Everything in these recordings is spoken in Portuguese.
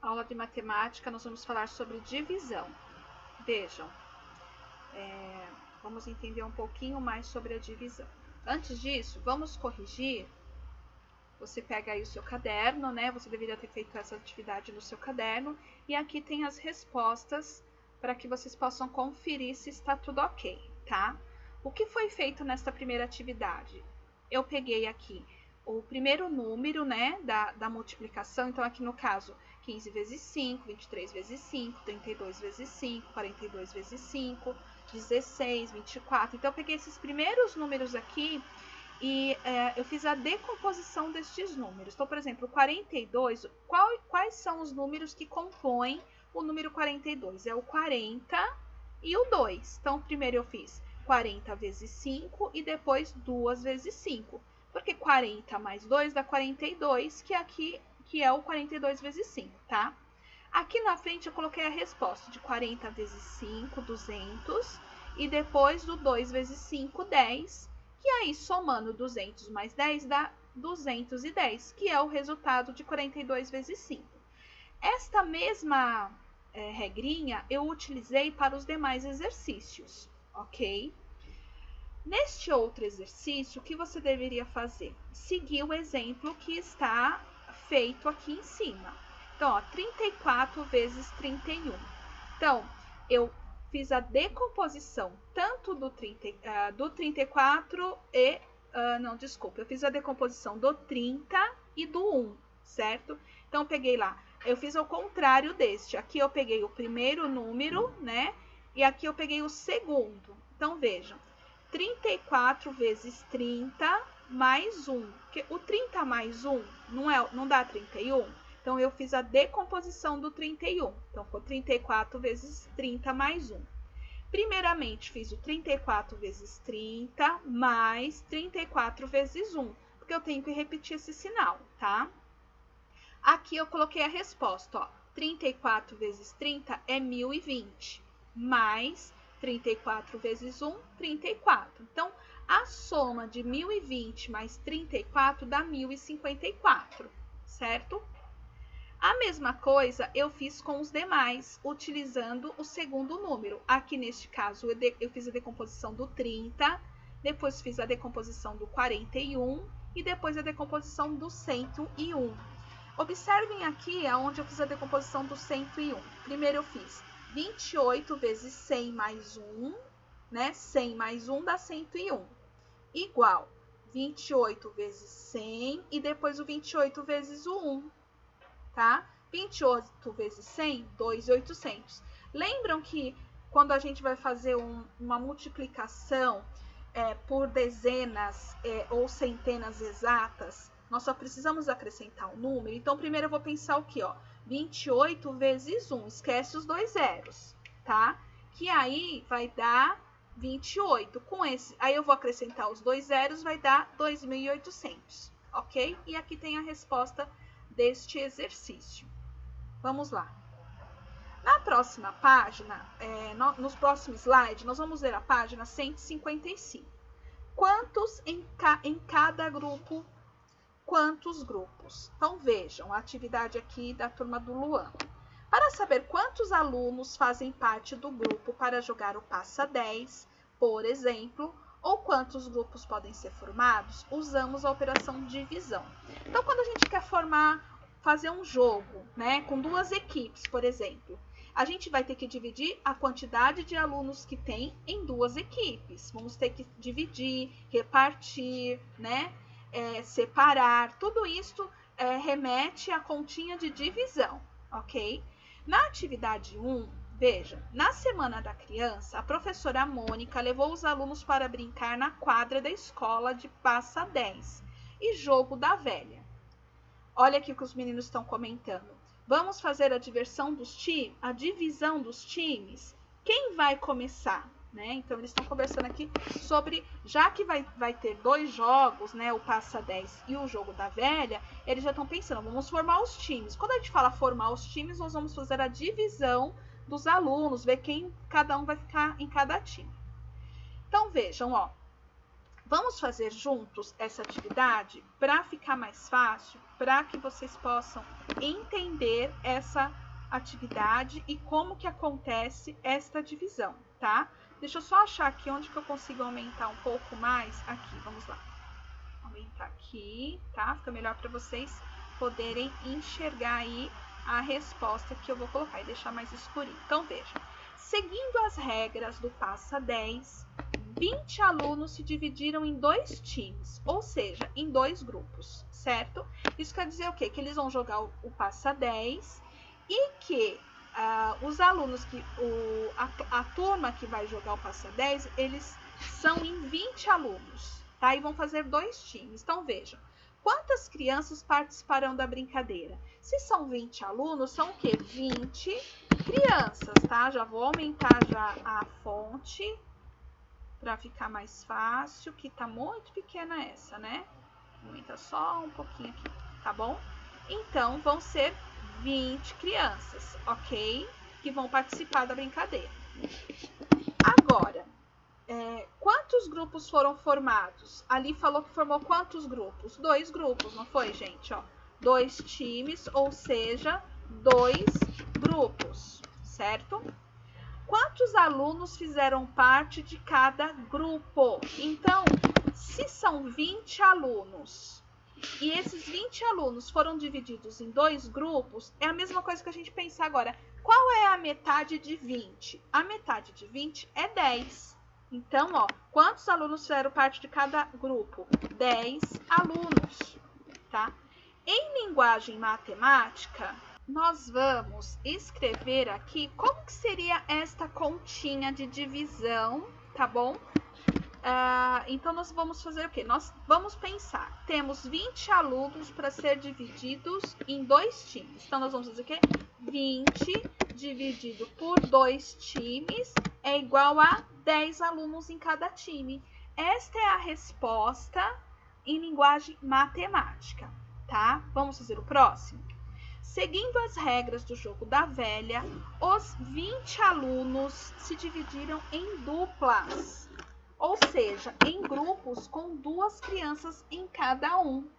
aula de matemática, nós vamos falar sobre divisão. Vejam, vamos entender um pouquinho mais sobre a divisão. Antes disso, vamos corrigir. Você pega aí o seu caderno, né? Você deveria ter feito essa atividade no seu caderno. E aqui tem as respostas para que vocês possam conferir se está tudo ok, tá? O que foi feito nesta primeira atividade? Eu peguei aqui o primeiro número, né, da multiplicação. Então, aqui no caso, 15 vezes 5, 23 vezes 5, 32 vezes 5, 42 vezes 5, 16, 24. Então, eu peguei esses primeiros números aqui e eu fiz a decomposição destes números. Então, por exemplo, 42, quais são os números que compõem o número 42? É o 40 e o 2. Então, primeiro eu fiz 40 vezes 5 e depois 2 vezes 5. Porque 40 mais 2 dá 42, que é o 42 vezes 5, tá? Aqui na frente eu coloquei a resposta de 40 vezes 5, 200. E depois do 2 vezes 5, 10. Que aí, somando 200 mais 10, dá 210, que é o resultado de 42 vezes 5. Esta mesma regrinha eu utilizei para os demais exercícios, ok? Neste outro exercício, o que você deveria fazer? Seguir o exemplo que está feito aqui em cima. Então, ó, 34 vezes 31. Então, eu fiz a decomposição tanto do 34 e... eu fiz a decomposição do 30 e do 1, certo? Então, eu peguei lá, eu fiz ao contrário deste. Aqui eu peguei o primeiro número, né? E aqui eu peguei o segundo. Então, vejam, 34 vezes 30 mais 1. Porque o 30 mais 1 não dá 31? Então, eu fiz a decomposição do 31. Então, ficou 34 vezes 30 mais 1. Primeiramente, fiz o 34 vezes 30 mais 34 vezes 1. Porque eu tenho que repetir esse sinal, tá? Aqui eu coloquei a resposta, ó. 34 vezes 30 é 1020. Mais 34 vezes 1, 34. Então, a soma de 1020 mais 34 dá 1054, certo? A mesma coisa eu fiz com os demais, utilizando o segundo número. Aqui, neste caso, eu fiz a decomposição do 30, depois fiz a decomposição do 41 e depois a decomposição do 101. Observem aqui onde eu fiz a decomposição do 101. Primeiro eu fiz 28 vezes 100 mais 1, né? 100 mais 1 dá 101. Igual 28 vezes 100 e depois o 28 vezes o 1. Tá? 28 vezes 100, 2.800. Lembram que quando a gente vai fazer uma multiplicação por dezenas ou centenas exatas, nós só precisamos acrescentar um número. Então, primeiro eu vou pensar o quê? Ó? 28 vezes 1, esquece os dois zeros, tá? Que aí vai dar 28. Com esse, aí eu vou acrescentar os dois zeros, vai dar 2.800, ok? E aqui tem a resposta deste exercício. Vamos lá. Na próxima página, nos próximos slides, nós vamos ver a página 155. Quantos em cada grupo? Quantos grupos? Então, vejam a atividade aqui da turma do Luan. Para saber quantos alunos fazem parte do grupo para jogar o Passa 10, por exemplo, ou quantos grupos podem ser formados, usamos a operação divisão. Então, quando a gente quer fazer um jogo, né, com duas equipes, por exemplo, a gente vai ter que dividir a quantidade de alunos que tem em duas equipes. Vamos ter que dividir, repartir, né, separar. Tudo isso remete à continha de divisão, ok? Na atividade 1, veja, na Semana da Criança, a professora Mônica levou os alunos para brincar na quadra da escola de Passa 10 e Jogo da Velha. Olha aqui o que os meninos estão comentando. Vamos fazer a divisão dos times? Quem vai começar? Né? Então, eles estão conversando aqui sobre, já que vai ter dois jogos, né, o Passa 10 e o Jogo da Velha, eles já estão pensando, vamos formar os times. Quando a gente fala formar os times, nós vamos fazer a divisão dos alunos, ver quem cada um vai ficar em cada time. Então, vejam, ó, Vamos fazer juntos essa atividade para ficar mais fácil, para que vocês possam entender essa atividade e como que acontece esta divisão, tá? Deixa eu só achar aqui onde que eu consigo aumentar um pouco mais. Aqui, vamos lá. Aumentar aqui, tá? Fica melhor para vocês poderem enxergar aí a resposta que eu vou colocar e deixar mais escurinho. Então, veja. Seguindo as regras do Passa 10, 20 alunos se dividiram em 2 times, ou seja, em 2 grupos, certo? Isso quer dizer o quê? Que eles vão jogar o Passa 10 e que os alunos, a turma que vai jogar o Passa 10, eles são em 20 alunos, tá? E vão fazer 2 times. Então, vejam, quantas crianças participarão da brincadeira? Se são 20 alunos, são o quê? 20 crianças, tá? Já vou aumentar já a fonte para ficar mais fácil, que tá muito pequena essa, né? Aumenta só um pouquinho aqui, tá bom? Então, vão ser 20 crianças, ok? Que vão participar da brincadeira. Agora, quantos grupos foram formados? Ali falou que formou quantos grupos? 2 grupos, não foi, gente? Ó, 2 times, ou seja, 2 grupos, certo? Quantos alunos fizeram parte de cada grupo? Então, se são 20 alunos e esses 20 alunos foram divididos em 2 grupos, é a mesma coisa que a gente pensar agora. Qual é a metade de 20? A metade de 20 é 10. Então, ó, quantos alunos fizeram parte de cada grupo? 10 alunos, tá? Em linguagem matemática, nós vamos escrever aqui como que seria esta continha de divisão, tá bom? Então, nós vamos fazer o quê? Nós vamos pensar, temos 20 alunos para ser divididos em 2 times. Então, nós vamos fazer o quê? 20 dividido por 2 times é igual a 10 alunos em cada time. Esta é a resposta em linguagem matemática, tá? Vamos fazer o próximo? Seguindo as regras do jogo da velha, os 20 alunos se dividiram em duplas, ou seja, em grupos com 2 crianças em cada um.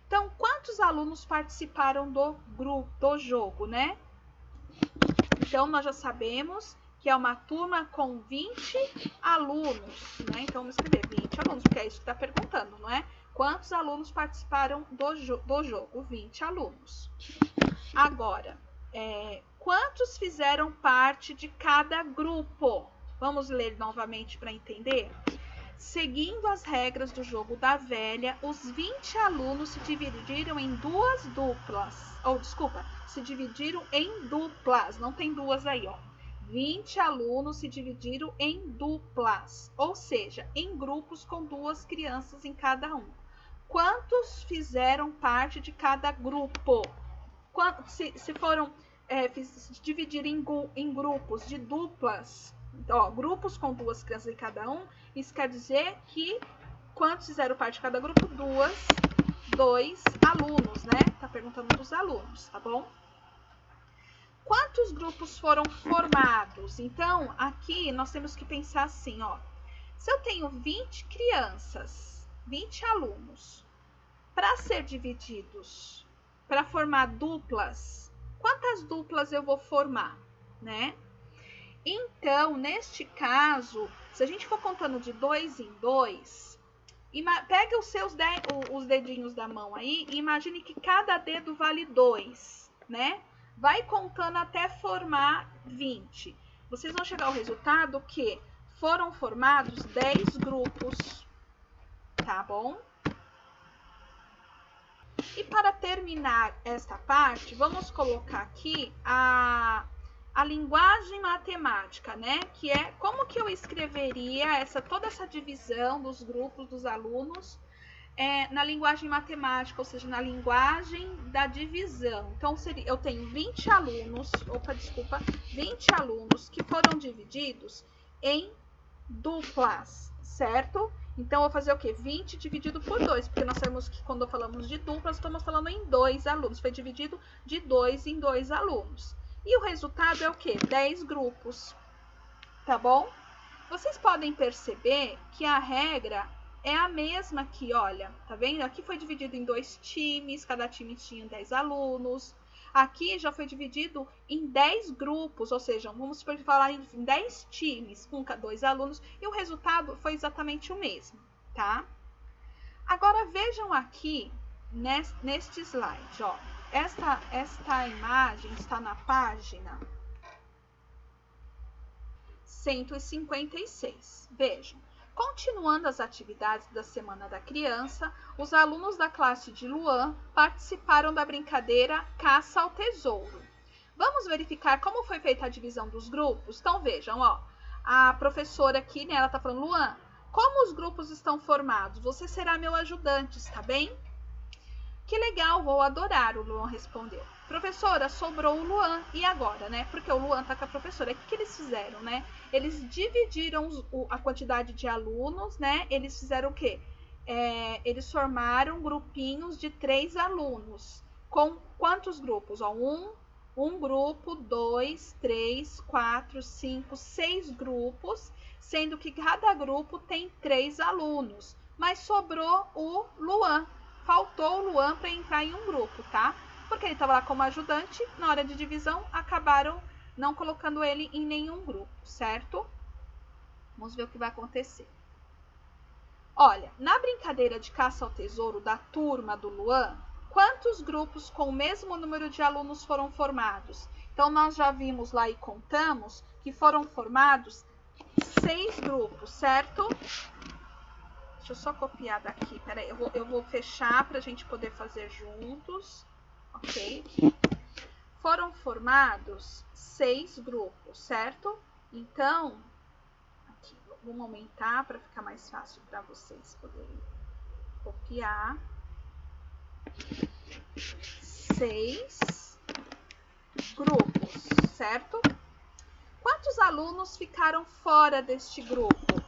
Então, quantos alunos participaram do jogo, né? Então, nós já sabemos que é uma turma com 20 alunos, né? Então, vamos escrever 20 alunos, porque é isso que está perguntando, não é? Quantos alunos participaram do jogo? 20 alunos. Agora, quantos fizeram parte de cada grupo? Vamos ler novamente para entender? Seguindo as regras do jogo da velha, os 20 alunos se dividiram em 2 duplas. Se dividiram em duplas. Não tem duas aí, ó. 20 alunos se dividiram em duplas, ou seja, em grupos com 2 crianças em cada um. Quantos fizeram parte de cada grupo? Se foram se dividir em grupos de duplas, ó, grupos com 2 crianças em cada um, isso quer dizer que quantos fizeram parte de cada grupo? 2 alunos, né? Tá perguntando dos alunos, tá bom? Quantos grupos foram formados? Então, aqui nós temos que pensar assim, ó. Se eu tenho 20 crianças, 20 alunos, para ser divididos, para formar duplas, quantas duplas eu vou formar, né? Então, neste caso, se a gente for contando de 2 em 2, pega os dedinhos da mão aí e imagine que cada dedo vale 2, né? Vai contando até formar 20. Vocês vão chegar ao resultado que foram formados 10 grupos, tá bom? E para terminar esta parte, vamos colocar aqui a linguagem matemática, né? Que é como que eu escreveria toda essa divisão dos grupos dos alunos na linguagem matemática, ou seja, na linguagem da divisão. Então, eu tenho 20 alunos, 20 alunos que foram divididos em duplas, certo? Então, eu vou fazer o quê? 20 dividido por 2, porque nós sabemos que quando falamos de duplas, estamos falando em 2 alunos. Foi dividido de 2 em 2 alunos. E o resultado é o quê? 10 grupos, tá bom? Vocês podem perceber que a regra é a mesma aqui, olha. Tá vendo? Aqui foi dividido em 2 times, cada time tinha 10 alunos. Aqui já foi dividido em 10 grupos, ou seja, vamos falar em 10 times com 2 alunos, e o resultado foi exatamente o mesmo, tá? Agora vejam aqui neste slide, ó. Esta imagem está na página 156. Vejam. Continuando as atividades da Semana da Criança, os alunos da classe de Luan participaram da brincadeira Caça ao Tesouro. Vamos verificar como foi feita a divisão dos grupos? Então vejam, ó, a professora aqui, né, ela tá falando, Luan, como os grupos estão formados? Você será meu ajudante, está bem? Que legal, vou adorar, o Luan respondeu. Professora, sobrou o Luan, e agora, né? Porque o Luan tá com a professora. O que eles fizeram, né? Eles dividiram a quantidade de alunos, né? Eles fizeram o quê? Eles formaram grupinhos de 3 alunos. Com quantos grupos? Ó, um grupo, 2, 3, 4, 5, 6 grupos, sendo que cada grupo tem 3 alunos. Mas sobrou o Luan. Faltou o Luan para entrar em um grupo, tá? Porque ele estava lá como ajudante, na hora de divisão, acabaram não colocando ele em nenhum grupo, certo? Vamos ver o que vai acontecer. Olha, na brincadeira de caça ao tesouro da turma do Luan, quantos grupos com o mesmo número de alunos foram formados? Então, nós já vimos lá e contamos que foram formados 6 grupos, certo? Deixa eu só copiar daqui, peraí, eu vou fechar para a gente poder fazer juntos, ok? Foram formados 6 grupos, certo? Então, aqui, vamos aumentar para ficar mais fácil para vocês poderem copiar. 6 grupos, certo? Quantos alunos ficaram fora deste grupo?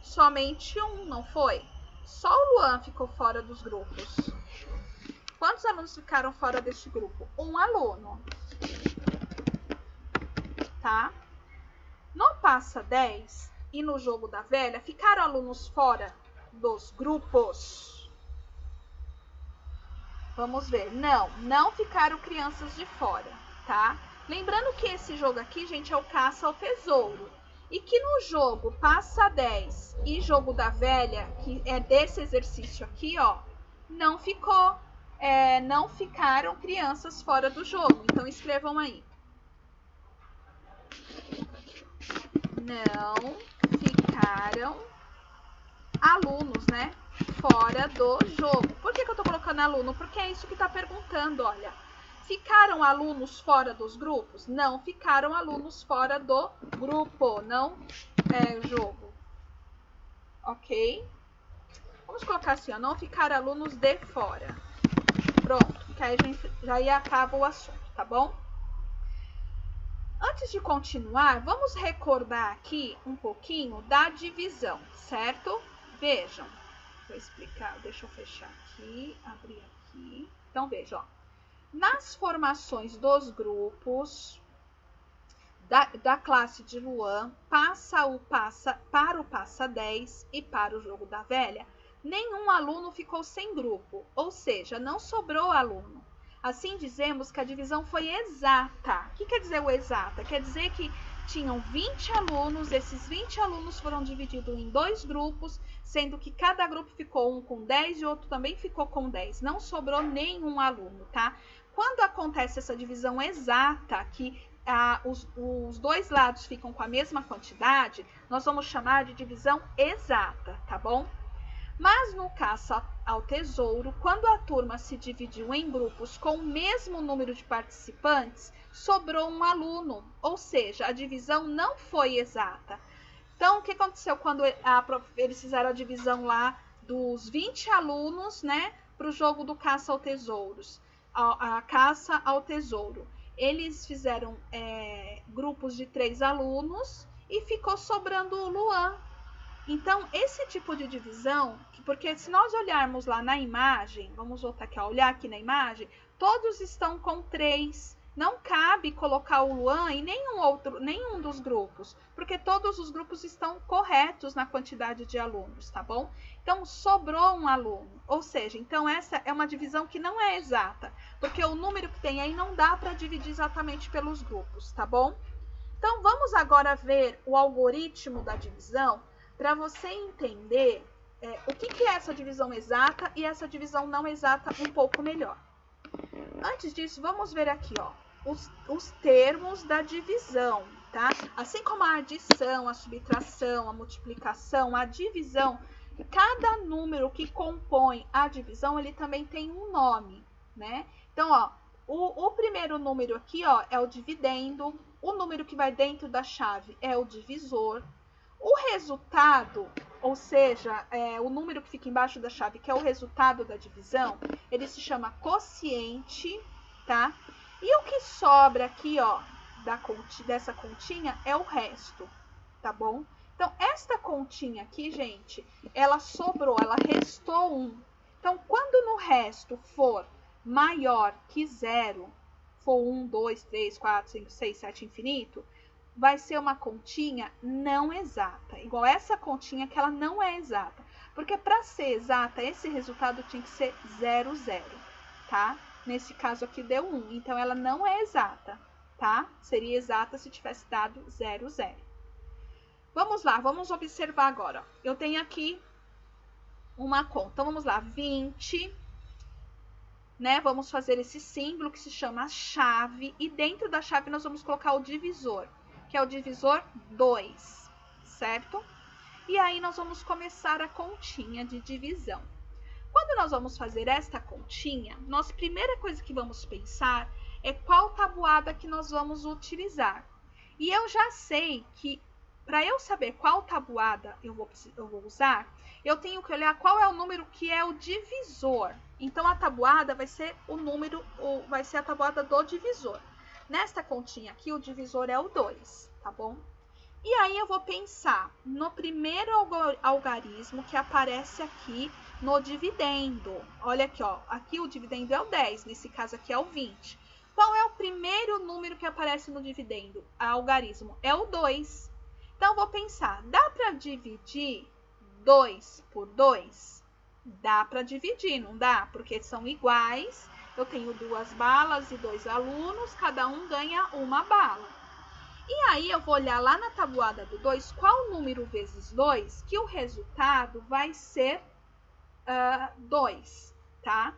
Somente um, não foi? Só o Luan ficou fora dos grupos. Quantos alunos ficaram fora deste grupo? Um aluno. Tá? No Passa 10 e no Jogo da Velha, ficaram alunos fora dos grupos? Vamos ver. Não ficaram crianças de fora, tá? Lembrando que esse jogo aqui, gente, é o Caça ao Tesouro. E que no jogo Passa 10 e Jogo da Velha, que é desse exercício aqui, ó, não ficaram crianças fora do jogo. Então, escrevam aí. Não ficaram alunos, né, fora do jogo. Por que eu tô colocando aluno? Porque é isso que tá perguntando, olha. Ficaram alunos fora dos grupos? Não ficaram alunos fora do grupo, não é jogo. Ok? Vamos colocar assim, ó, não ficaram alunos de fora. Pronto, que aí já acaba o assunto, tá bom? Antes de continuar, vamos recordar aqui um pouquinho da divisão, certo? Vejam, vou explicar, deixa eu fechar aqui, abrir aqui. Então, vejam, ó. Nas formações dos grupos da classe de Luan, para o Passa 10 e para o Jogo da Velha, nenhum aluno ficou sem grupo, ou seja, não sobrou aluno. Assim dizemos que a divisão foi exata. O que quer dizer o exata? Quer dizer que tinham 20 alunos, esses 20 alunos foram divididos em 2 grupos, sendo que cada grupo ficou um com 10 e outro também ficou com 10. Não sobrou nenhum aluno, tá? Quando acontece essa divisão exata, que os 2 lados ficam com a mesma quantidade, nós vamos chamar de divisão exata, tá bom? Mas no Caça ao Tesouro, quando a turma se dividiu em grupos com o mesmo número de participantes, sobrou um aluno, ou seja, a divisão não foi exata. Então, o que aconteceu quando eles fizeram a divisão lá dos 20 alunos, né, para o jogo do Caça ao Tesouros? A Caça ao Tesouro. Eles fizeram grupos de 3 alunos e ficou sobrando o Luan. Então, esse tipo de divisão, porque se nós olharmos lá na imagem, vamos voltar aqui a olhar aqui na imagem, todos estão com 3, Não cabe colocar o Luan em nenhum dos grupos, porque todos os grupos estão corretos na quantidade de alunos, tá bom? Então, sobrou um aluno, ou seja, então essa é uma divisão que não é exata, porque o número que tem aí não dá para dividir exatamente pelos grupos, tá bom? Então, vamos agora ver o algoritmo da divisão para você entender o que é essa divisão exata e essa divisão não exata um pouco melhor. Antes disso, vamos ver aqui, ó, os termos da divisão, tá? Assim como a adição, a subtração, a multiplicação, a divisão, cada número que compõe a divisão, ele também tem um nome, né? Então, ó, o primeiro número aqui, ó, é o dividendo, o número que vai dentro da chave é o divisor, o resultado, ou seja, o número que fica embaixo da chave, que é o resultado da divisão, ele se chama quociente, tá? E o que sobra aqui, ó, dessa continha é o resto, tá bom? Então, esta continha aqui, gente, ela sobrou, ela restou 1. Então, quando no resto for maior que 0, for 1, 2, 3, 4, 5, 6, 7, infinito, vai ser uma continha não exata, igual essa continha que ela não é exata. Porque para ser exata, esse resultado tinha que ser 0, 0, tá? Nesse caso aqui deu 1, então ela não é exata, tá? Seria exata se tivesse dado 0, 0. Vamos lá, vamos observar agora. Eu tenho aqui uma conta. Então, vamos lá, 20, né? Vamos fazer esse símbolo que se chama chave. E dentro da chave nós vamos colocar o divisor, que é o divisor 2, certo? E aí nós vamos começar a continha de divisão. Quando nós vamos fazer esta continha, a primeira coisa que vamos pensar é qual tabuada que nós vamos utilizar. E eu já sei que, para eu saber qual tabuada eu vou usar, eu tenho que olhar qual é o número que é o divisor. Então, a tabuada vai ser vai ser a tabuada do divisor. Nesta continha aqui, o divisor é o 2, tá bom? E aí eu vou pensar no primeiro algarismo que aparece aqui no dividendo. Olha aqui, ó. Aqui o dividendo é o 10, nesse caso aqui é o 20. Qual é o primeiro número que aparece no dividendo? Algarismo é o 2. Então, eu vou pensar, dá para dividir 2 por 2? Dá para dividir, não dá? Porque são iguais. Eu tenho 2 balas e 2 alunos, cada um ganha uma bala. E aí, eu vou olhar lá na tabuada do 2, qual número vezes 2, que o resultado vai ser 2, tá?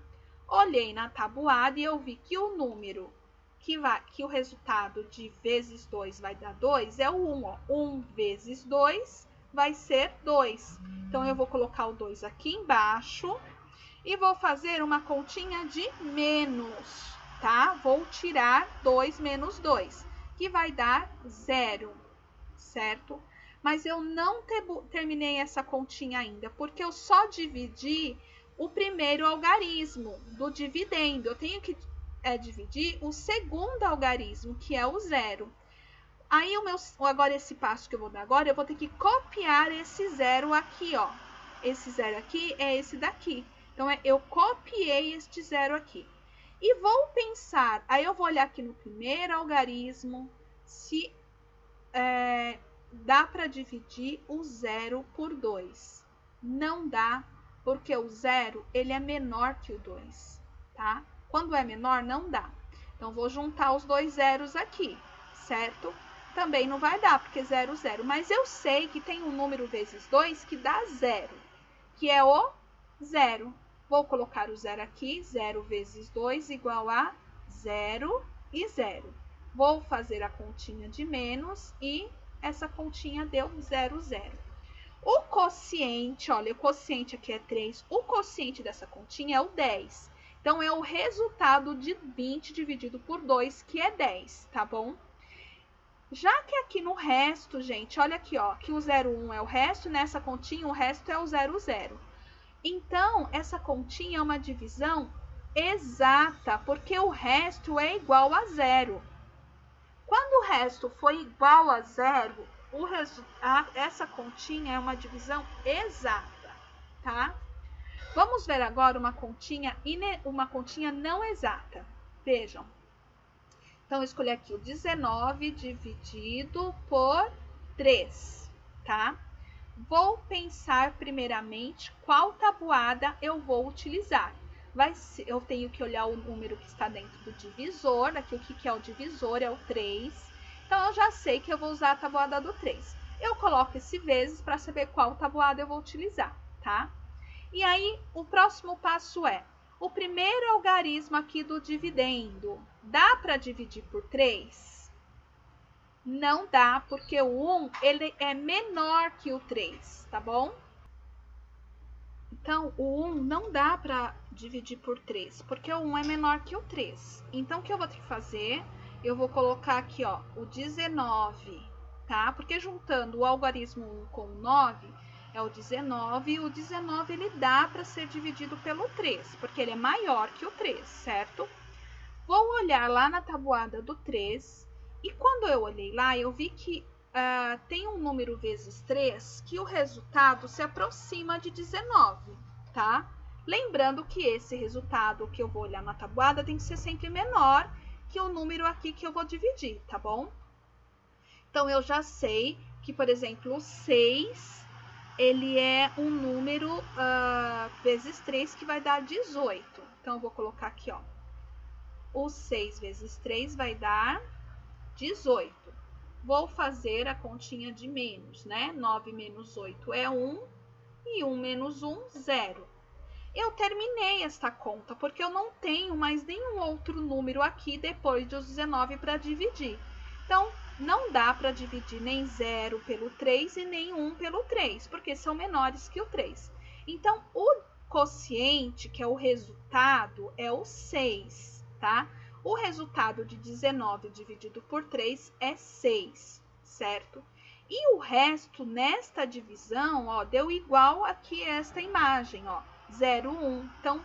Olhei na tabuada e eu vi que o número que o resultado de vezes 2 vai dar 2 é o 1, ó. 1 vezes 2 vai ser 2. Então, eu vou colocar o 2 aqui embaixo e vou fazer uma continha de menos, tá? Vou tirar 2 menos 2, que vai dar 0, certo? Mas eu não terminei essa continha ainda, porque eu só dividi o primeiro algarismo do dividendo. Eu tenho que dividir o segundo algarismo, que é o 0. Aí, agora esse passo que eu vou dar agora, eu vou ter que copiar esse 0 aqui, ó. Esse 0 aqui é esse daqui. Então, eu copiei este 0 aqui. E vou pensar, aí eu vou olhar aqui no primeiro algarismo, se dá para dividir o 0 por 2. Não dá, porque o 0, ele é menor que o 2, tá? Quando é menor, não dá. Então, vou juntar os dois zeros aqui, certo? Também não vai dar, porque 0, 0. Mas eu sei que tem um número vezes 2 que dá 0, que é o 0. Vou colocar o 0 aqui, 0 vezes 2 igual a 0 e 0. Vou fazer a continha de menos e essa continha deu 0, 0. O quociente, olha, o quociente aqui é 3, o quociente dessa continha é o 10. Então, é o resultado de 20 dividido por 2, que é 10, tá bom? Já que aqui no resto, gente, olha aqui, ó, que o 0,1 é o resto, nessa continha o resto é o 0,0. Então, essa continha é uma divisão exata, porque o resto é igual a 0. Quando o resto for igual a 0, essa continha é uma divisão exata, tá? Vamos ver agora uma continha não exata. Vejam. Então, eu escolhi aqui o 19 dividido por 3, tá? Vou pensar primeiramente qual tabuada eu vou utilizar. Eu tenho que olhar o número que está dentro do divisor. Aqui o que é o divisor? É o 3. Então, eu já sei que eu vou usar a tabuada do 3. Eu coloco esse vezes para saber qual tabuada eu vou utilizar, tá? E aí, o próximo passo é, o primeiro algarismo aqui do dividendo, dá para dividir por 3? Não dá, porque o 1 ele é menor que o 3, tá bom? Então, o 1 não dá para dividir por 3, porque o 1 é menor que o 3. Então, o que eu vou ter que fazer? Eu vou colocar aqui, ó, o 19, tá? Porque juntando o algarismo 1 com o 9, é o 19, e o 19 ele dá para ser dividido pelo 3, porque ele é maior que o 3, certo? Vou olhar lá na tabuada do 3, e quando eu olhei lá, eu vi que tem um número vezes 3 que o resultado se aproxima de 19, tá? Lembrando que esse resultado que eu vou olhar na tabuada tem que ser sempre menor que o número aqui que eu vou dividir, tá bom? Então, eu já sei que, por exemplo, o 6, ele é um número vezes 3 que vai dar 18. Então, eu vou colocar aqui, ó. O 6 vezes 3 vai dar 18. Vou fazer a continha de menos, né? 9 menos 8 é 1 e 1 menos 1, 0. Eu terminei esta conta, porque eu não tenho mais nenhum outro número aqui depois dos 19 para dividir. Então, não dá para dividir nem 0 pelo 3 e nem 1 pelo 3, porque são menores que o 3. Então, o quociente, que é o resultado, é o 6, tá? O resultado de 19 dividido por 3 é 6, certo? E o resto, nesta divisão, ó, deu igual aqui esta imagem, ó, 0, 1. Então,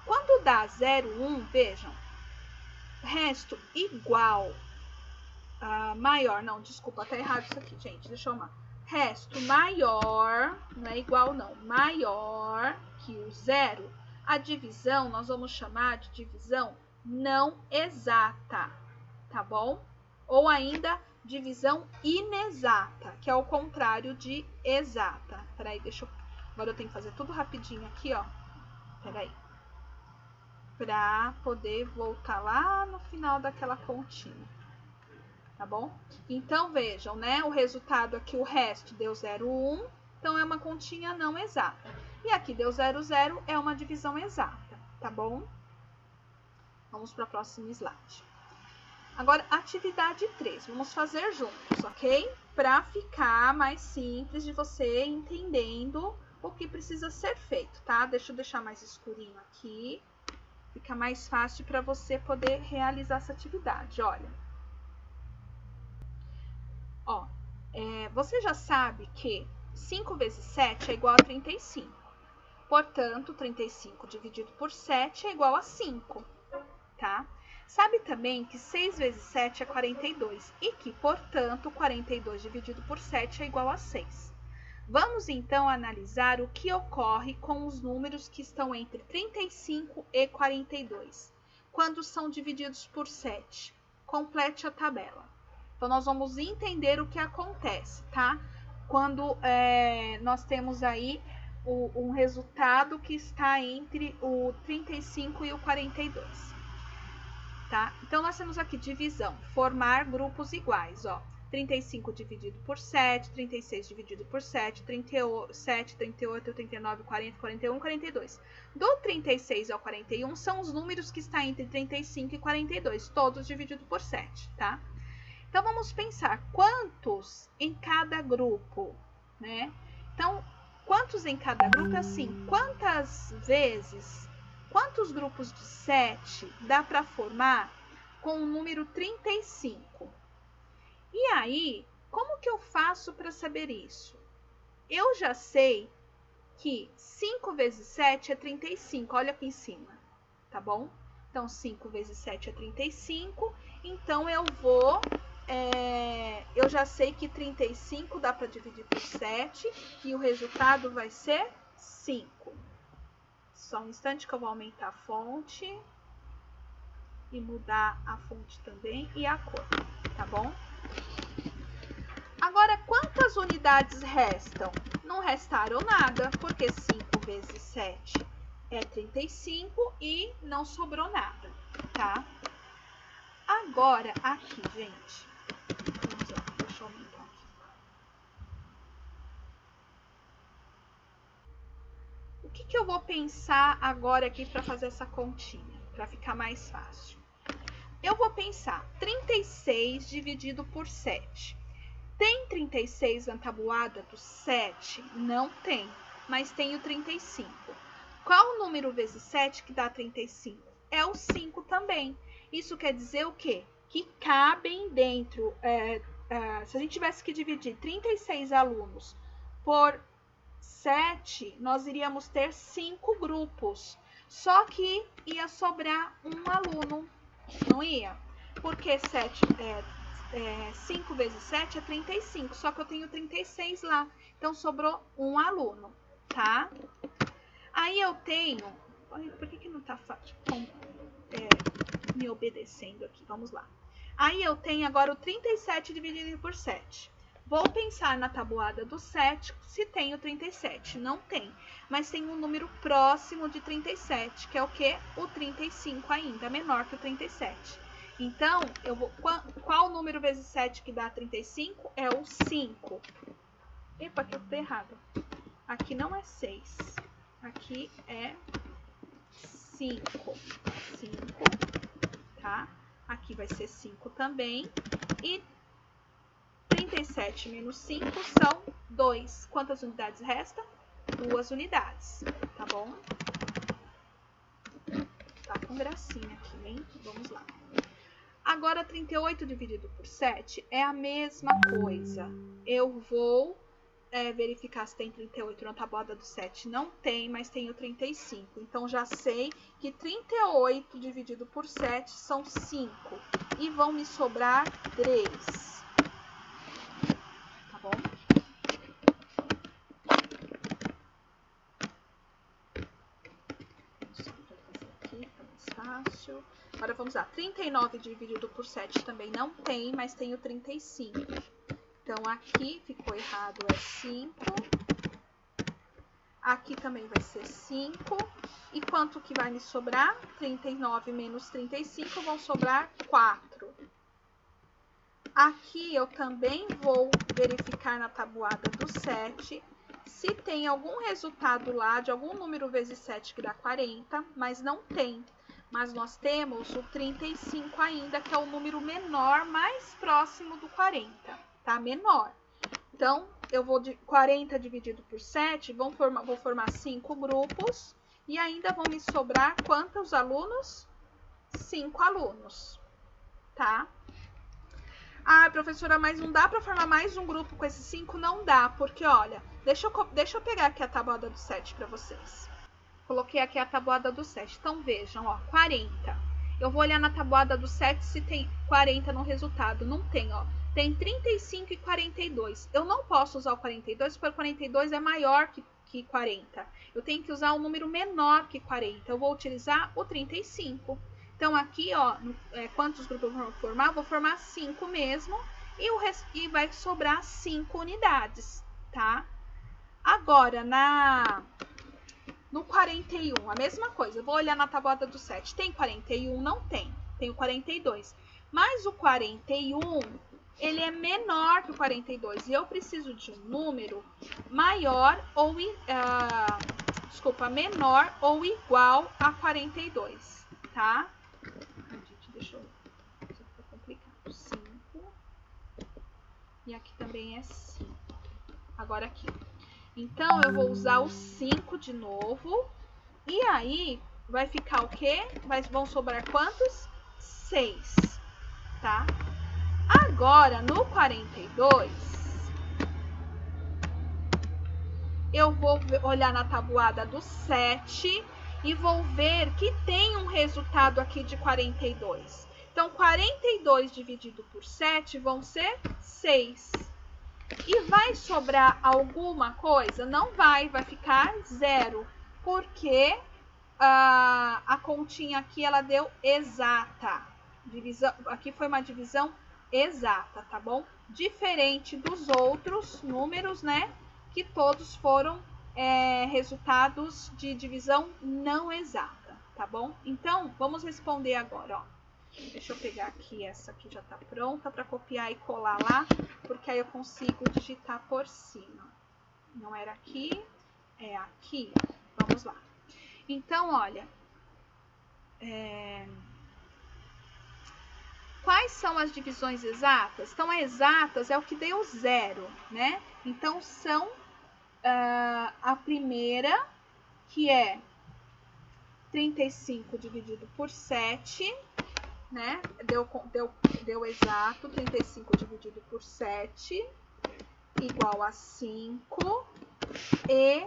quando dá 0, 1, vejam, resto igual, maior, não, desculpa, tá errado isso aqui, gente, deixa eu arrumar. Resto maior, não é igual não, maior que o 0, a divisão nós vamos chamar de divisão não exata, tá bom? Ou ainda divisão inexata, que é o contrário de exata. Peraí, agora eu tenho que fazer tudo rapidinho aqui, ó. Peraí. Pra poder voltar lá no final daquela continha. Tá bom? Então, vejam, né? O resultado aqui, o resto deu 0, 1. Então, é uma continha não exata. E aqui deu 0, 0, é uma divisão exata, tá bom? Vamos para o próximo slide. Agora, atividade 3. Vamos fazer juntos, ok? Para ficar mais simples de você entendendo o que precisa ser feito, tá? Deixa eu deixar mais escurinho aqui. Fica mais fácil para você poder realizar essa atividade. Olha. Ó, você já sabe que 5 vezes 7 é igual a 35. Portanto, 35 dividido por 7 é igual a 5. Tá? Sabe também que 6 vezes 7 é 42 e que, portanto, 42 dividido por 7 é igual a 6. Vamos, então, analisar o que ocorre com os números que estão entre 35 e 42, quando são divididos por 7. Complete a tabela. Então, nós vamos entender o que acontece, tá? Quando nós temos aí um resultado que está entre o 35 e o 42. Tá? Então, nós temos aqui divisão, formar grupos iguais, ó. 35 dividido por 7, 36 dividido por 7, 37, 38, 39, 40, 41, 42. Do 36 ao 41 são os números que estão entre 35 e 42, todos divididos por 7, tá? Então, vamos pensar quantos em cada grupo, né? Então, quantos em cada grupo? Assim, quantos grupos de 7 dá para formar com o número 35? E aí, como que eu faço para saber isso? Eu já sei que 5 vezes 7 é 35, olha aqui em cima, tá bom? Então, 5 vezes 7 é 35, então eu já sei que 35 dá para dividir por 7 e o resultado vai ser 5. Só um instante que eu vou aumentar a fonte. e mudar a fonte também e a cor, tá bom? Agora, quantas unidades restam? Não restaram nada, porque 5 vezes 7 é 35 e não sobrou nada, tá? Agora, aqui, gente, vamos lá, deixa eu aumentar aqui. O que eu vou pensar agora aqui para fazer essa continha, para ficar mais fácil? Eu vou pensar 36 dividido por 7. Tem 36 na tabuada do 7? Não tem, mas tem o 35. Qual o número vezes 7 que dá 35? É o 5 também. Isso quer dizer o quê? Que cabem dentro, se a gente tivesse que dividir 36 alunos por 7, nós iríamos ter 5 grupos. Só que ia sobrar um aluno, não ia? Porque 5 vezes 7 é 35, só que eu tenho 36 lá. Então, sobrou um aluno, tá? Aí eu tenho... Por que não tá me obedecendo aqui? Vamos lá. Aí eu tenho agora o 37 dividido por 7. Vou pensar na tabuada do 7 se tem o 37. Não tem, mas tem um número próximo de 37, que é o quê? O 35 ainda, menor que o 37. Então, qual número vezes 7 que dá 35? É o 5. Epa, aqui eu tô errado. Aqui não é 6. Aqui é 5. 5, tá? Aqui vai ser 5 também. E 37 menos 5 são 2. Quantas unidades restam? 2 unidades, tá bom? Tá com gracinha aqui, hein? Vamos lá. Agora, 38 dividido por 7 é a mesma coisa. Eu vou verificar se tem 38 na tabuada do 7. Não tem, mas tem o 35. Então, já sei que 38 dividido por 7 são 5. E vão me sobrar 3. Tá bom? Só para fazer aqui, tá mais fácil. Agora, vamos lá. 39 dividido por 7 também não tem, mas tem o 35. Então, aqui ficou errado, é 5. Aqui também vai ser 5. E quanto que vai me sobrar? 39 menos 35 vão sobrar 4. Aqui eu também vou verificar na tabuada do 7 se tem algum resultado lá de algum número vezes 7 que dá 40, mas não tem. Mas nós temos o 35 ainda, que é o número menor, mais próximo do 40, tá? Menor. Então, eu vou de 40 dividido por 7, vou formar 5 grupos e ainda vão me sobrar quantos alunos? 5 alunos, tá? Ah, professora, mas não dá para formar mais um grupo com esses 5? Não dá, porque, olha, deixa eu pegar aqui a tabuada do 7 para vocês. Coloquei aqui a tabuada do 7. Então, vejam, ó, 40. Eu vou olhar na tabuada do 7 se tem 40 no resultado. Não tem, ó. Tem 35 e 42. Eu não posso usar o 42, porque o 42 é maior que 40. Eu tenho que usar um número menor que 40. Eu vou utilizar o 35. Então, aqui, ó, quantos grupos eu vou formar? Vou formar 5 mesmo. E vai sobrar 5 unidades, tá? Agora, no 41, a mesma coisa. Eu vou olhar na tabuada do 7. Tem 41? Não tem. Tem o 42. Mas o 41, ele é menor que o 42. E eu preciso de um número menor ou igual a 42, tá? Gente, deixa eu... Isso fica complicado. 5. E aqui também é 5. Agora aqui. Então, eu vou usar o 5 de novo. E aí, vai ficar o quê? Vão sobrar quantos? 6, tá? Agora, no 42, eu vou olhar na tabuada do 7 e vou ver que tem um resultado aqui de 42. Então, 42 dividido por 7 vão ser 6. E vai sobrar alguma coisa? Não vai ficar 0, porque a continha aqui, ela deu exata. Aqui foi uma divisão exata, tá bom? Diferente dos outros números, né? Que todos foram resultados de divisão não exata, tá bom? Então, vamos responder agora, ó. Deixa eu pegar aqui, essa aqui já tá pronta para copiar e colar lá, porque aí eu consigo digitar por cima. Não era aqui, é aqui. Vamos lá. Então, olha, quais são as divisões exatas? Então, exatas é o que deu zero, né? Então, são a primeira, que é 35 dividido por 7, né? Deu exato, 35 dividido por 7, igual a 5. E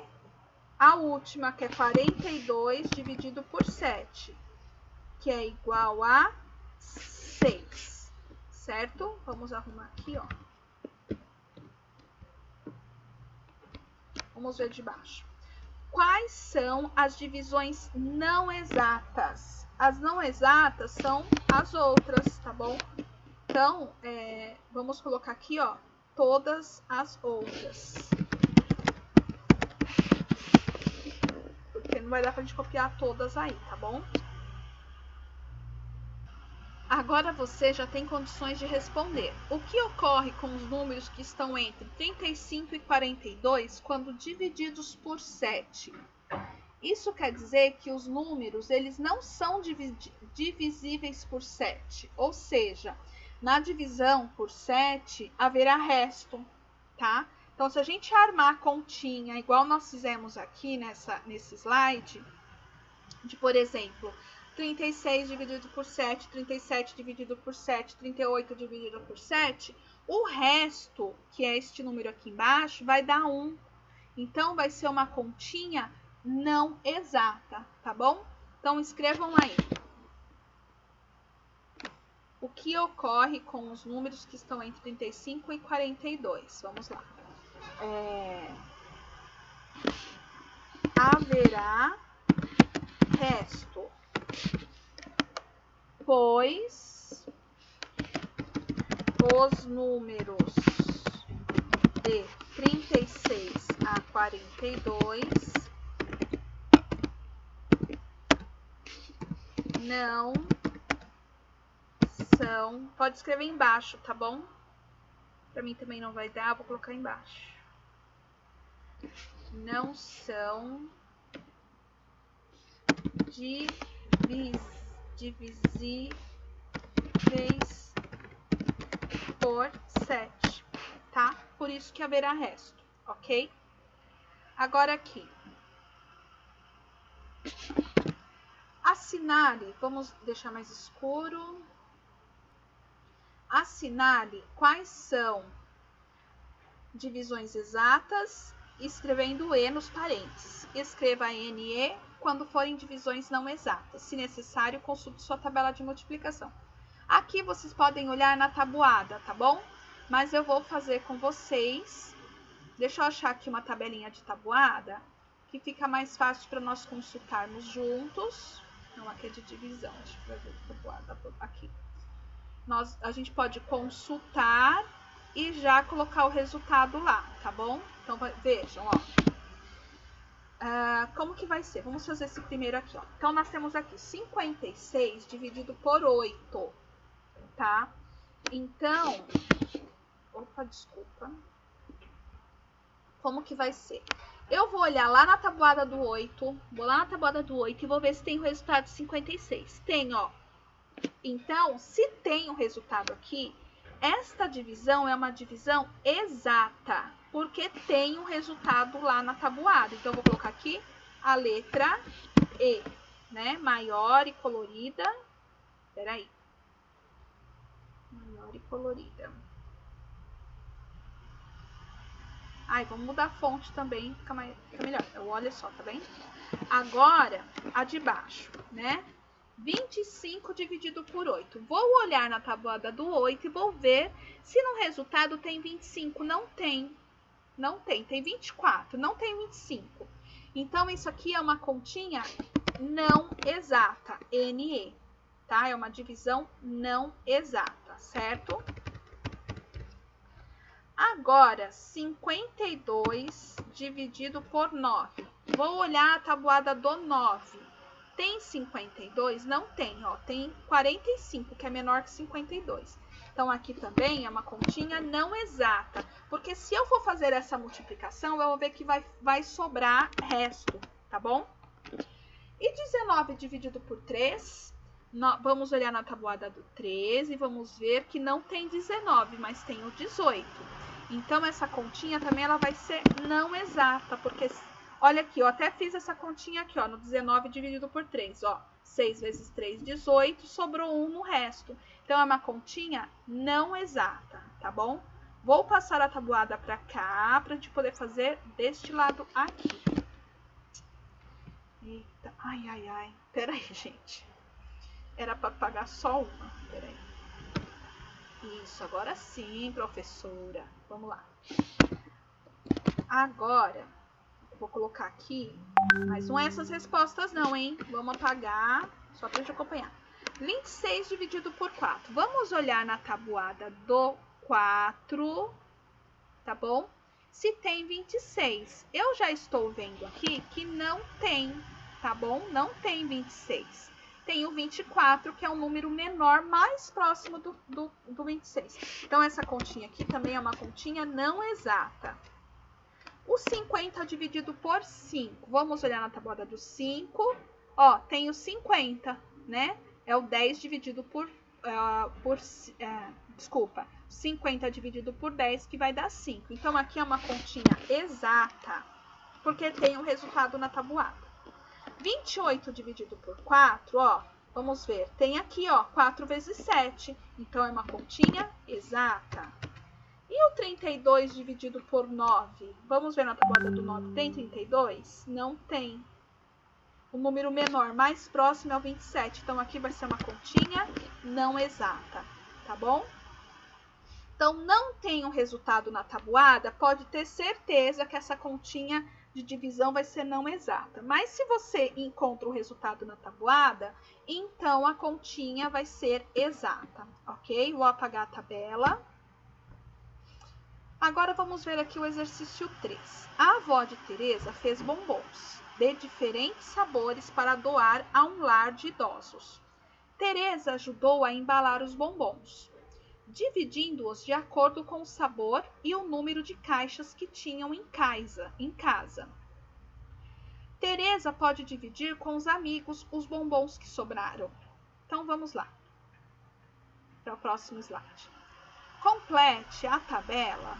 a última, que é 42 dividido por 7, que é igual a 6, certo? Vamos arrumar aqui, ó. Vamos ver de baixo. Quais são as divisões não exatas? As não exatas são as outras, tá bom? Então, vamos colocar aqui, ó, todas as outras. Porque não vai dar pra gente copiar todas aí, tá bom? Agora você já tem condições de responder. O que ocorre com os números que estão entre 35 e 42 quando divididos por 7? Isso quer dizer que os números eles não são divisíveis por 7. Ou seja, na divisão por 7 haverá resto, tá? Então, se a gente armar a continha igual nós fizemos aqui nesse slide, de, por exemplo, 36 dividido por 7, 37 dividido por 7, 38 dividido por 7, o resto, que é este número aqui embaixo, vai dar 1. Então, vai ser uma continha não exata, tá bom? Então, escrevam aí. O que ocorre com os números que estão entre 35 e 42? Vamos lá. Haverá resto, pois os números de 36 a 42 não são... Pode escrever embaixo, tá bom? Pra mim também não vai dar, vou colocar embaixo. Não são divisíveis por 7, tá? Por isso que haverá resto, ok? Agora aqui. Assinale, vamos deixar mais escuro. Assinale quais são divisões exatas, escrevendo E nos parênteses. Escreva NE quando forem divisões não exatas. Se necessário, consulte sua tabela de multiplicação. Aqui vocês podem olhar na tabuada, tá bom? Mas eu vou fazer com vocês. Deixa eu achar aqui uma tabelinha de tabuada, que fica mais fácil para nós consultarmos juntos. Não, aqui é de divisão. Deixa eu ver a tabuada aqui. A gente pode consultar e já colocar o resultado lá, tá bom? Então, vejam, ó. Como que vai ser? Vamos fazer esse primeiro aqui, ó. Então, nós temos aqui 56 dividido por 8, tá? Então, opa, desculpa. Como que vai ser? Eu vou olhar lá na tabuada do 8, vou lá na tabuada do 8 e vou ver se tem o resultado de 56. Tem, ó. Então, se tem o resultado aqui, esta divisão é uma divisão exata, porque tem um resultado lá na tabuada. Então, eu vou colocar aqui a letra E, né? Maior e colorida. Peraí. Maior e colorida. Ai, vamos mudar a fonte também, fica melhor. Olha só, tá bem? Agora, a de baixo, né? 25 dividido por 8. Vou olhar na tabuada do 8 e vou ver se no resultado tem 25. Não tem. Não tem. Tem 24. Não tem 25. Então, isso aqui é uma continha não exata, NE, tá? É uma divisão não exata, certo? Agora, 52 dividido por 9. Vou olhar a tabuada do 9. Tem 52? Não tem, ó. Tem 45, que é menor que 52. Então, aqui também é uma continha não exata. Porque se eu for fazer essa multiplicação, eu vou ver que vai sobrar resto, tá bom? E 19 dividido por 3, vamos olhar na tabuada do 13 e vamos ver que não tem 19, mas tem o 18. Então, essa continha também ela vai ser não exata, porque, olha aqui, eu até fiz essa continha aqui, ó, no 19 dividido por 3, ó. 6 vezes 3, 18, sobrou 1 no resto. Então, é uma continha não exata, tá bom? Vou passar a tabuada para cá, para a gente poder fazer deste lado aqui. Eita, ai, ai, ai. Peraí, gente. Era para pagar só uma, peraí. Isso, agora sim, professora. Vamos lá. Agora, eu vou colocar aqui, mas não é essas respostas não, hein? Vamos apagar, só para gente acompanhar. 26 dividido por 4. Vamos olhar na tabuada do 4, tá bom? Se tem 26. Eu já estou vendo aqui que não tem, tá bom? Não tem 26. Tem o 24, que é um número menor, mais próximo do 26. Então, essa continha aqui também é uma continha não exata. O 50 dividido por 5. Vamos olhar na tabuada do 5. Ó, tem o 50, né? É o 10 dividido por 50 dividido por 10, que vai dar 5. Então, aqui é uma continha exata, porque tem o resultado na tabuada. 28 dividido por 4, ó, vamos ver, tem aqui, ó, 4 vezes 7, então é uma continha exata. E o 32 dividido por 9, vamos ver na tabuada do 9, tem 32? Não tem. O número menor, mais próximo é o 27, então aqui vai ser uma continha não exata, tá bom? Então, não tem um resultado na tabuada, pode ter certeza que essa continha de divisão vai ser não exata. Mas se você encontra o resultado na tabuada, então a continha vai ser exata, ok? Vou apagar a tabela. Agora vamos ver aqui o exercício 3. A avó de Teresa fez bombons de diferentes sabores para doar a um lar de idosos. Teresa ajudou a embalar os bombons, dividindo-os de acordo com o sabor e o número de caixas que tinham em casa. Teresa pode dividir com os amigos os bombons que sobraram. Então, vamos lá para o próximo slide. Complete a tabela.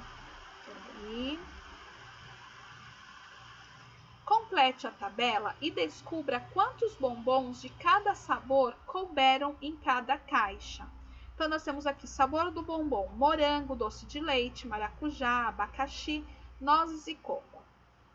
Complete a tabela e descubra quantos bombons de cada sabor couberam em cada caixa. Então, nós temos aqui sabor do bombom: morango, doce de leite, maracujá, abacaxi, nozes e coco.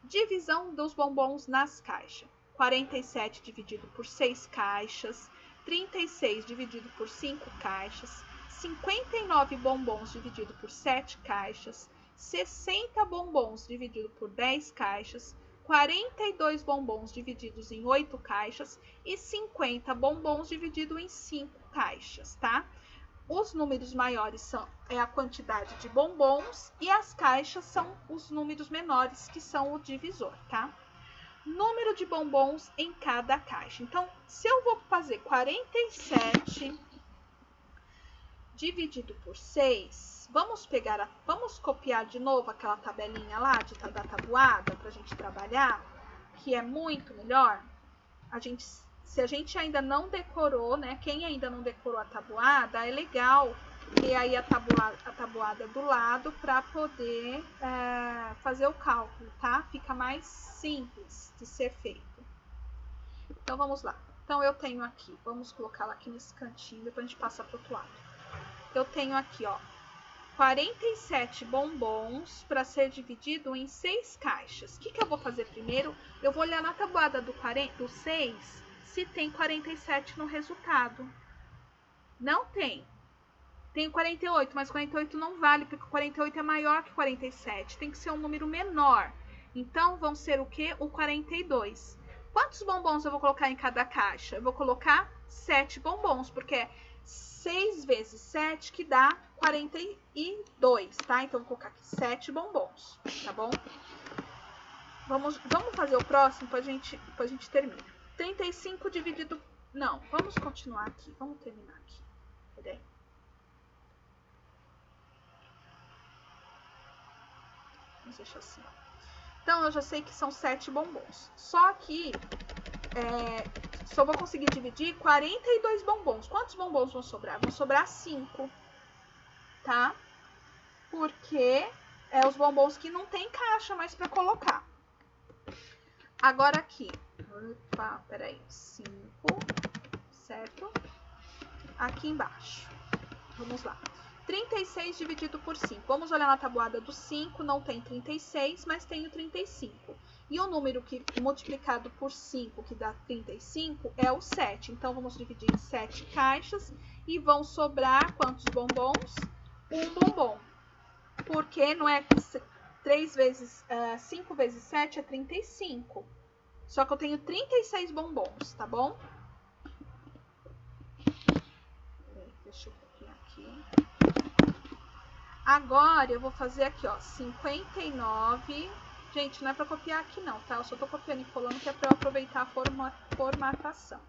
Divisão dos bombons nas caixas: 47 dividido por 6 caixas, 36 dividido por 5 caixas, 59 bombons dividido por 7 caixas, 60 bombons dividido por 10 caixas, 42 bombons divididos em 8 caixas e 50 bombons divididos em 5 caixas, tá? Os números maiores é a quantidade de bombons e as caixas são os números menores, que são o divisor, tá? Número de bombons em cada caixa. Então, se eu vou fazer 47 dividido por 6, vamos copiar de novo aquela tabelinha lá da tabuada para a gente trabalhar, que é muito melhor. Se a gente ainda não decorou, né? Quem ainda não decorou a tabuada, é legal ter aí a tabuada do lado para poder fazer o cálculo, tá? Fica mais simples de ser feito. Então, vamos lá. Então, eu tenho aqui, vamos colocá-la aqui nesse cantinho, depois a gente passa para o outro lado. Eu tenho aqui, ó, 47 bombons para ser dividido em 6 caixas. O que eu vou fazer primeiro? Eu vou olhar na tabuada do 6 se tem 47 no resultado. Não tem. Tem 48, mas 48 não vale, porque 48 é maior que 47. Tem que ser um número menor. Então, vão ser o quê? O 42. Quantos bombons eu vou colocar em cada caixa? Eu vou colocar 7 bombons, porque é 6 vezes 7 que dá 42, tá? Então, eu vou colocar aqui 7 bombons, tá bom? Vamos fazer o próximo, depois a gente termina. 35 dividido... Não, vamos continuar aqui. Vamos terminar aqui. Peraí. Vamos deixar assim, ó. Então, eu já sei que são 7 bombons. Só que só vou conseguir dividir 42 bombons. Quantos bombons vão sobrar? Vão sobrar 5, tá? Porque é os bombons que não tem caixa mais para colocar. Agora aqui. Opa, peraí. 5, certo? Aqui embaixo. Vamos lá. 36 dividido por 5. Vamos olhar na tabuada do 5, não tem 36, mas tem o 35. E o número que multiplicado por 5, que dá 35, é o 7. Então, vamos dividir em 7 caixas e vão sobrar quantos bombons? Um bombom. Porque não é 5 vezes 7 é 35. Só que eu tenho 36 bombons, tá bom? Deixa eu copiar aqui. Agora, eu vou fazer aqui, ó, 59. Gente, não é para copiar aqui não, tá? Eu só tô copiando e colando que é para eu aproveitar a formatação.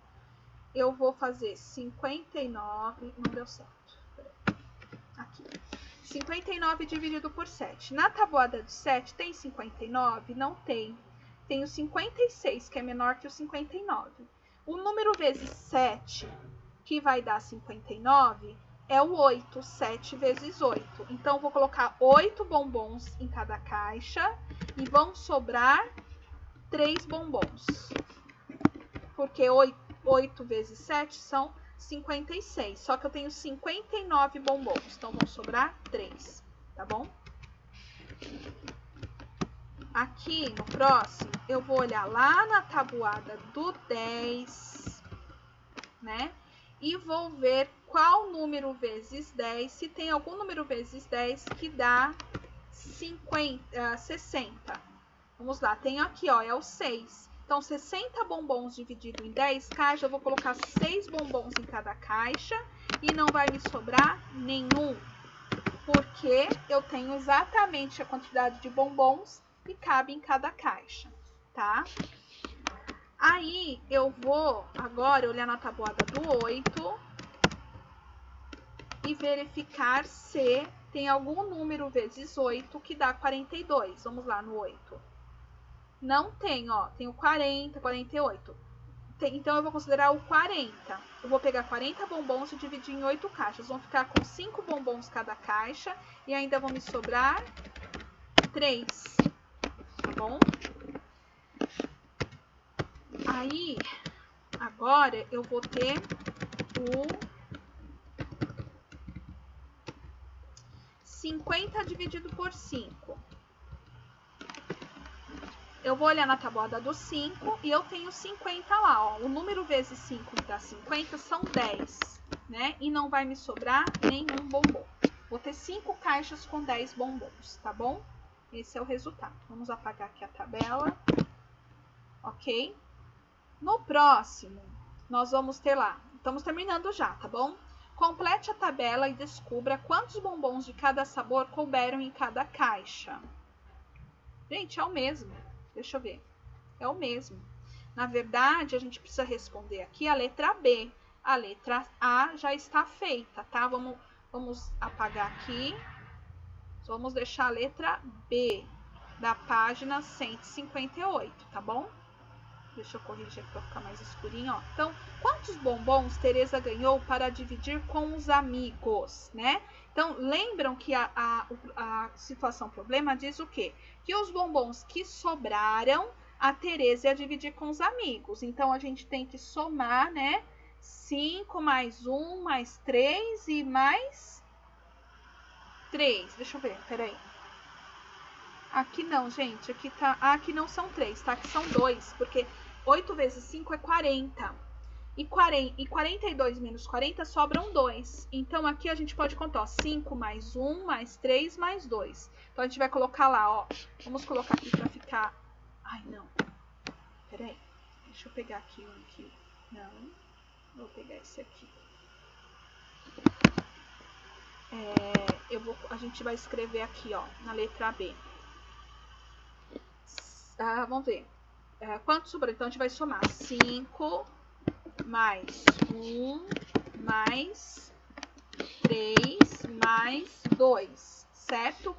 Eu vou fazer 59, não deu certo. Aqui. 59 dividido por 7. Na tabuada do 7, tem 59? Não tem. Tem o 56, que é menor que o 59. O número vezes 7, que vai dar 59, é o 8. 7 vezes 8. Então, vou colocar 8 bombons em cada caixa e vão sobrar 3 bombons. Porque 8 vezes 7 são 56. Só que eu tenho 59 bombons. Então, vão sobrar 3. Tá bom? Aqui no próximo, eu vou olhar lá na tabuada do 10, né? E vou ver qual número vezes 10, se tem algum número vezes 10 que dá 60. Vamos lá, tem aqui, ó, é o 6. Então, 60 bombons dividido em 10 caixas, eu vou colocar 6 bombons em cada caixa e não vai me sobrar nenhum, porque eu tenho exatamente a quantidade de bombons que cabe em cada caixa, tá? Aí, eu vou agora olhar na tabuada do 8 e verificar se tem algum número vezes 8 que dá 42. Vamos lá no 8. Não tem, ó. Tem o 40, 48. Então, eu vou considerar o 40. Eu vou pegar 40 bombons e dividir em 8 caixas. Vão ficar com 5 bombons cada caixa e ainda vão me sobrar 3. Tá bom? Aí, agora eu vou ter o 50 dividido por 5. Eu vou olhar na tabuada do 5 e eu tenho 50 lá, ó. O número vezes 5 dá 50 são 10, né? E não vai me sobrar nenhum bombom. Vou ter 5 caixas com 10 bombons, tá bom? Esse é o resultado. Vamos apagar aqui a tabela. Ok? No próximo, nós vamos ter lá. Estamos terminando já, tá bom? Complete a tabela e descubra quantos bombons de cada sabor couberam em cada caixa. Gente, é o mesmo. Deixa eu ver. É o mesmo. Na verdade, a gente precisa responder aqui a letra B. A letra A já está feita, tá? Vamos apagar aqui. Vamos deixar a letra B da página 158, tá bom? Deixa eu corrigir aqui para ficar mais escurinho, ó. Então, quantos bombons Tereza ganhou para dividir com os amigos, né? Então, lembram que a situação problema diz o quê? Que os bombons que sobraram, a Tereza ia dividir com os amigos. Então, a gente tem que somar, né? 5 mais 1 mais 3 e mais 3. Deixa eu ver, peraí. Aqui não, gente. Aqui tá. Aqui não são 3, tá? Aqui são 2. Porque 8 vezes 5 é 40. E 42 menos 40 sobram 2. Então, aqui a gente pode contar, ó. 5 mais 1, mais 3, mais 2. Então, a gente vai colocar lá, ó. Vamos colocar aqui pra ficar... Ai, não. Peraí. Deixa eu pegar aqui um aqui. Não, vou pegar esse aqui. A gente vai escrever aqui, ó, na letra B. Vamos ver. Quanto sobrou? Então, a gente vai somar 5 mais 1 mais 3 mais 2, certo?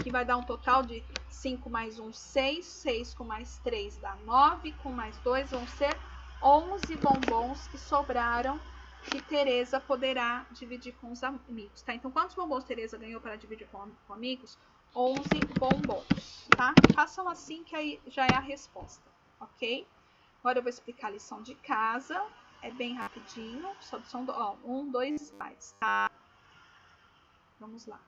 Que vai dar um total de 5 mais 1, 6. 6 com mais 3 dá 9. Com mais 2 vão ser 11 bombons que sobraram, que Tereza poderá dividir com os amigos, tá? Então, quantos bombons Tereza ganhou para dividir com amigos? 11 bombons, tá? Façam assim que aí já é a resposta, ok? Agora eu vou explicar a lição de casa. É bem rapidinho, só são 1, 2 slides, tá? Vamos lá.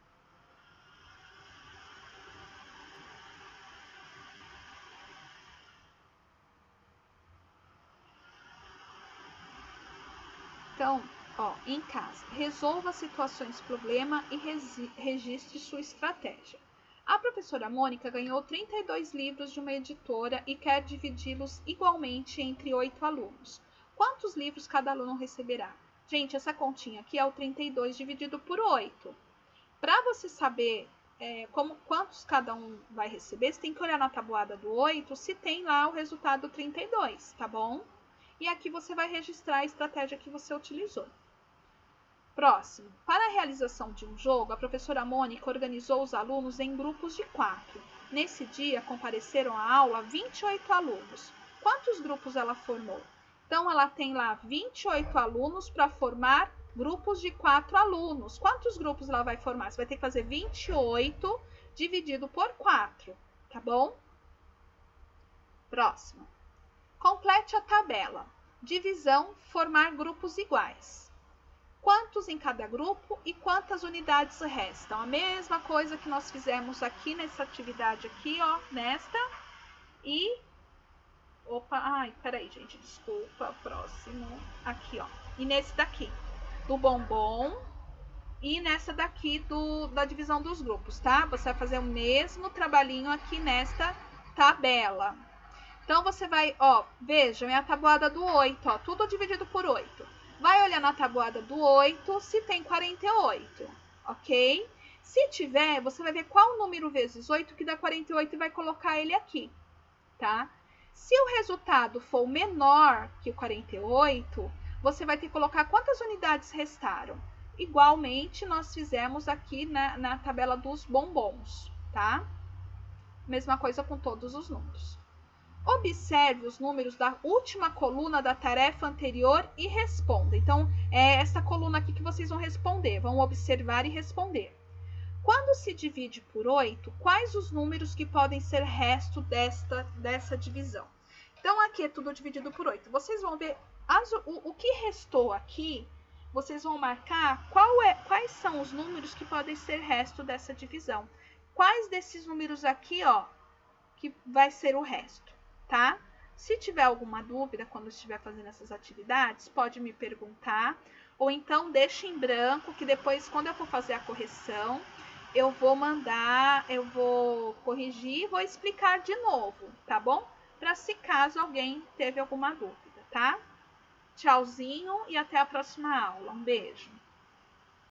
Então, em casa, resolva situações problema e registre sua estratégia. A professora Mônica ganhou 32 livros de uma editora e quer dividi-los igualmente entre 8 alunos. Quantos livros cada aluno receberá? Gente, essa continha aqui é o 32 dividido por 8. Para você saber quantos cada um vai receber, você tem que olhar na tabuada do 8 se tem lá o resultado 32, tá bom? E aqui você vai registrar a estratégia que você utilizou. Próximo. Para a realização de um jogo, a professora Mônica organizou os alunos em grupos de 4. Nesse dia, compareceram à aula 28 alunos. Quantos grupos ela formou? Então, ela tem lá 28 alunos para formar grupos de 4 alunos. Quantos grupos ela vai formar? Você vai ter que fazer 28 dividido por 4, tá bom? Próximo. Complete a tabela. Divisão, formar grupos iguais. Quantos em cada grupo e quantas unidades restam? A mesma coisa que nós fizemos aqui nessa atividade aqui, ó, nesta. E... peraí, gente, desculpa. Próximo. Aqui, ó. E nesse daqui, do bombom. E nessa daqui da divisão dos grupos, tá? Você vai fazer o mesmo trabalhinho aqui nesta tabela. Então, você vai, vejam, é a tabuada do 8, ó, tudo dividido por 8. Vai olhar na tabuada do 8 se tem 48, ok? Se tiver, você vai ver qual número vezes 8 que dá 48 e vai colocar ele aqui, tá? Se o resultado for menor que o 48, você vai ter que colocar quantas unidades restaram. Igualmente, nós fizemos aqui na tabela dos bombons, tá? Mesma coisa com todos os números. Observe os números da última coluna da tarefa anterior e responda. Então, é essa coluna aqui que vocês vão responder. Vão observar e responder. Quando se divide por 8, quais os números que podem ser resto dessa divisão? Então, aqui é tudo dividido por 8. Vocês vão ver o que restou aqui. Vocês vão marcar quais são os números que podem ser resto dessa divisão. Quais desses números aqui, ó, que vai ser o resto? Tá? Se tiver alguma dúvida quando estiver fazendo essas atividades, pode me perguntar, ou então deixe em branco, que depois, quando eu for fazer a correção, eu vou corrigir e vou explicar de novo, tá bom? Para se caso alguém teve alguma dúvida, tá? Tchauzinho e até a próxima aula. Um beijo!